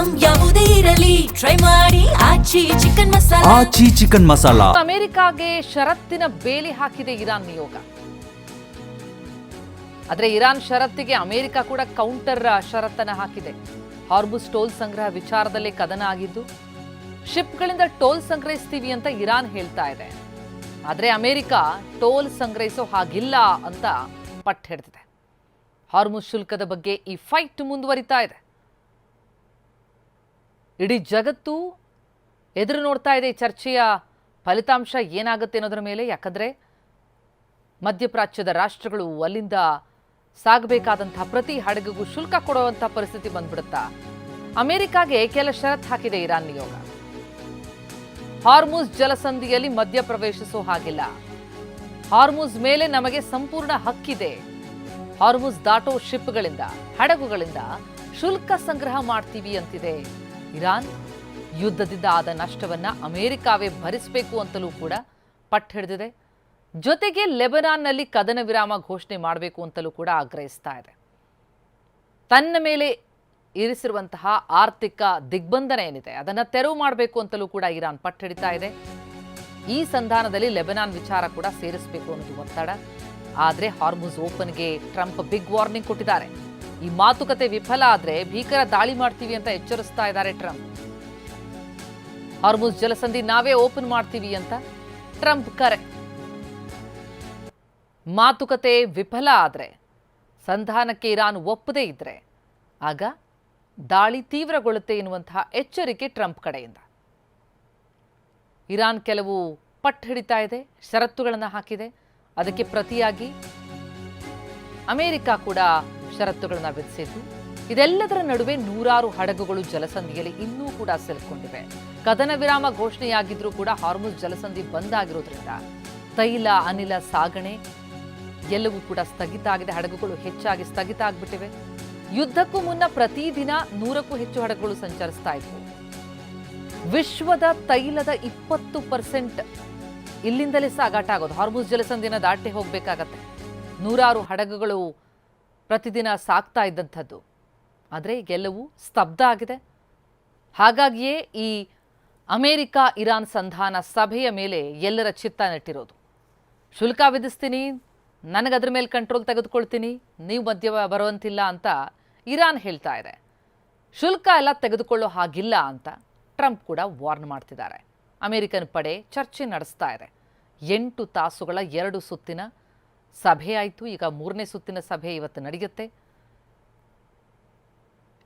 Item ಯಾವುದೇ ಇರಲಿ try ಮಾಡಿ ಆಚಿ ಚಿಕನ್ ಮಸಾಲಾ. ಆಚಿ ಚಿಕನ್ ಮಸಾಲಾ. ಅಮೆರಿಕಾಗೆ ಷರತ್ತಿನ ಬೇಲಿ ಹಾಕಿದೆ ಇರಾನ್ ನಿಯೋಗ. ಆದರೆ ಇರಾನ್ ಷರತ್ತಿಗೆ ಅಮೆರಿಕ ಕೂಡ ಕೌಂಟರ್ ಷರತ್ತನ್ನು ಹಾಕಿದೆ. ಹಾರ್ಮುಜ್ ಟೋಲ್ ಸಂಗ್ರಹ ವಿಚಾರದಲ್ಲೇ ಕದನ ಆಗಿದ್ದು, ಶಿಪ್ಗಳಿಂದ ಟೋಲ್ ಸಂಗ್ರಹಿಸ್ತೀವಿ ಅಂತ ಇರಾನ್ ಹೇಳ್ತಾ ಇದೆ. ಆದರೆ ಅಮೆರಿಕ ಟೋಲ್ ಸಂಗ್ರಹಿಸೋ ಹಾಗಿಲ್ಲ ಅಂತ ಪಟ್ಟು ಹಿಡಿದಿದೆ. ಹಾರ್ಮುಜ್ ಶುಲ್ಕದ ಬಗ್ಗೆ ಈ ಫೈಟ್ ಮುಂದುವರಿತಾ ಇದೆ. ಇಡೀ ಜಗತ್ತು ಎದುರು ನೋಡ್ತಾ ಇದೆ ಈ ಚರ್ಚೆಯ ಫಲಿತಾಂಶ ಏನಾಗುತ್ತೆ ಅನ್ನೋದರ ಮೇಲೆ. ಯಾಕಂದರೆ ಮಧ್ಯಪ್ರಾಚ್ಯದ ರಾಷ್ಟ್ರಗಳು ಅಲ್ಲಿಂದ ಸಾಗಬೇಕಾದಂತಹ ಪ್ರತಿ ಹಡಗಿಗೂ ಶುಲ್ಕ ಕೊಡುವಂತಹ ಪರಿಸ್ಥಿತಿ ಬಂದ್ಬಿಡುತ್ತಾ. ಅಮೆರಿಕಾಗೆ ಕೆಲ ಷರತ್ತು ಹಾಕಿದೆ ಇರಾನ್ ನಿಯೋಗ. ಹಾರ್ಮುಜ್ ಜಲಸಂಧಿಯಲ್ಲಿ ಮಧ್ಯಪ್ರವೇಶಿಸೋ ಹಾಗಿಲ್ಲ. ಹಾರ್ಮುಜ್ ಮೇಲೆ ನಮಗೆ ಸಂಪೂರ್ಣ ಹಕ್ಕಿದೆ. ಹಾರ್ಮುಜ್ ದಾಟೋ ಶಿಪ್ಗಳಿಂದ, ಹಡಗುಗಳಿಂದ ಶುಲ್ಕ ಸಂಗ್ರಹ ಮಾಡ್ತೀವಿ ಅಂತಿದೆ ಇರಾನ್. ಯುದ್ಧದಿಂದ ಆದ ನಷ್ಟವನ್ನ ಅಮೆರಿಕವೇ ಭರಿಸಬೇಕು ಅಂತಲೂ ಕೂಡ ಪಟ್ಟು ಹಿಡಿದಿದೆ. ಜೊತೆಗೆ ಲೆಬನಾನ್ನಲ್ಲಿ ಕದನ ವಿರಾಮ ಘೋಷಣೆ ಮಾಡಬೇಕು ಅಂತಲೂ ಕೂಡ ಆಗ್ರಹಿಸ್ತಾ ಇದೆ. ತನ್ನ ಮೇಲೆ ಇರಿಸಿರುವಂತಹ ಆರ್ಥಿಕ ದಿಗ್ಬಂಧನ ಏನಿದೆ ಅದನ್ನು ತೆರವು ಮಾಡಬೇಕು ಅಂತಲೂ ಕೂಡ ಇರಾನ್ ಪಟ್ಟು ಹಿಡಿತಾ ಇದೆ. ಈ ಸಂಧಾನದಲ್ಲಿ ಲೆಬನಾನ್ ವಿಚಾರ ಕೂಡ ಸೇರಿಸಬೇಕು ಅನ್ನೋದು ಒತ್ತಡ. ಆದರೆ ಹಾರ್ಮುಜ್ ಓಪನ್ಗೆ ಟ್ರಂಪ್ ಬಿಗ್ ವಾರ್ನಿಂಗ್ ಕೊಟ್ಟಿದ್ದಾರೆ. ಈ ಮಾತುಕತೆ ವಿಫಲ ಆದರೆ ಭೀಕರ ದಾಳಿ ಮಾಡ್ತೀವಿ ಅಂತ ಎಚ್ಚರಿಸ್ತಾ ಇದ್ದಾರೆ ಟ್ರಂಪ್. ಹಾರ್ಮುಜ್ ಜಲಸಂಧಿ ನಾವೇ ಓಪನ್ ಮಾಡ್ತೀವಿ ಅಂತ ಟ್ರಂಪ್ ಕರೆ. ಮಾತುಕತೆ ವಿಫಲ ಆದರೆ, ಸಂಧಾನಕ್ಕೆ ಇರಾನ್ ಒಪ್ಪದೇ ಇದ್ರೆ ಆಗ ದಾಳಿ ತೀವ್ರಗೊಳ್ಳುತ್ತೆ ಎನ್ನುವಂತಹ ಎಚ್ಚರಿಕೆ ಟ್ರಂಪ್ ಕಡೆಯಿಂದ. ಇರಾನ್ ಕೆಲವು ಪಟ್ಟು ಹಿಡಿತಾ ಇದೆ, ಷರತ್ತುಗಳನ್ನು ಹಾಕಿದೆ. ಅದಕ್ಕೆ ಪ್ರತಿಯಾಗಿ ಅಮೆರಿಕ ಕೂಡ ಷರತ್ತುಗಳನ್ನು ವಿಧಿಸಿದ್ದು. ಇದೆಲ್ಲದರ ನಡುವೆ ನೂರಾರು ಹಡಗುಗಳು ಜಲಸಂಧಿಯಲ್ಲಿ ಇನ್ನೂ ಕೂಡ ಸಿಲುಕೊಂಡಿವೆ. ಕದನ ವಿರಾಮ ಘೋಷಣೆಯಾಗಿದ್ರೂ ಕೂಡ ಹಾರ್ಮುಜ್ ಜಲಸಂಧಿ ಬಂದ್ ಆಗಿರೋದ್ರಿಂದ ತೈಲ ಅನಿಲ ಸಾಗಣೆ ಎಲ್ಲವೂ ಕೂಡ ಸ್ಥಗಿತ ಆಗಿದೆ. ಹಡಗುಗಳು ಹೆಚ್ಚಾಗಿ ಸ್ಥಗಿತ ಆಗಿಬಿಟ್ಟಿವೆ. ಯುದ್ಧಕ್ಕೂ ಮುನ್ನ ಪ್ರತಿದಿನ 100ಕ್ಕೂ ಹೆಚ್ಚು ಹಡಗುಗಳು ಸಂಚರಿಸ್ತಾ ಇದ್ವು. ವಿಶ್ವದ ತೈಲದ 20% ಇಲ್ಲಿಂದಲೇ ಸಾಗಾಟ ಆಗೋದು. ಹಾರ್ಮುಜ್ ಜಲಸಂಧಿಯನ್ನು ದಾಟಿ ಹೋಗಬೇಕಾಗತ್ತೆ. ನೂರಾರು ಹಡಗುಗಳು ಪ್ರತಿದಿನ ಸಾಗ್ತಾ ಇದ್ದಂಥದ್ದು. ಆದರೆ ಎಲ್ಲವೂ ಸ್ತಬ್ಧ ಆಗಿದೆ. ಹಾಗಾಗಿಯೇ ಈ ಅಮೆರಿಕ ಇರಾನ್ ಸಂಧಾನ ಸಭೆಯ ಮೇಲೆ ಎಲ್ಲರ ಚಿತ್ತ ನೆಟ್ಟಿರೋದು. ಶುಲ್ಕ ವಿಧಿಸ್ತೀನಿ, ನನಗದ್ರ ಮೇಲೆ ಕಂಟ್ರೋಲ್ ತೆಗೆದುಕೊಳ್ತೀನಿ, ನೀವು ಮಧ್ಯ ಬರುವಂತಿಲ್ಲ ಅಂತ ಇರಾನ್ ಹೇಳ್ತಾ ಇದೆ. ಶುಲ್ಕ ಎಲ್ಲ ತೆಗೆದುಕೊಳ್ಳೋ ಹಾಗಿಲ್ಲ ಅಂತ ಟ್ರಂಪ್ ಕೂಡ ವಾರ್ನ್ ಮಾಡ್ತಿದ್ದಾರೆ. ಅಮೆರಿಕನ್ ಪಡೆ ಚರ್ಚೆ ನಡೆಸ್ತಾ ಇದೆ. 8 ತಾಸುಗಳ 2 ಸುತ್ತಿನ ಸಭೆ ಆಯಿತು. ಈಗ 3ನೇ ಸುತ್ತಿನ ಸಭೆ ಇವತ್ತು ನಡೆಯುತ್ತೆ.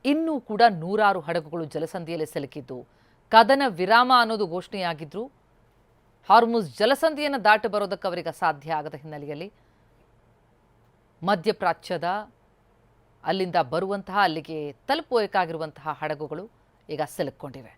ಇನ್ನೂ ಕೂಡ ನೂರಾರು ಹಡಗುಗಳು ಜಲಸಂಧಿಯಲ್ಲಿ ಸಿಲುಕಿದ್ದು, ಕದನ ವಿರಾಮ ಅನ್ನೋದು ಘೋಷಣೆಯಾಗಿದ್ರು ಹಾರ್ಮುಜ್ ಜಲಸಂಧಿಯನ್ನು ದಾಟಿ ಬರೋದಕ್ಕೆ ಅವರಿಗೆ ಸಾಧ್ಯ ಆಗದ ಹಿನ್ನೆಲೆಯಲ್ಲಿ ಮಧ್ಯಪ್ರಾಚ್ಯದ ಅಲ್ಲಿಂದ ಬರುವಂತಹ, ಅಲ್ಲಿಗೆ ತಲುಪಬೇಕಾಗಿರುವಂತಹ ಹಡಗುಗಳು ಈಗ ಸಿಲುಕೊಂಡಿವೆ.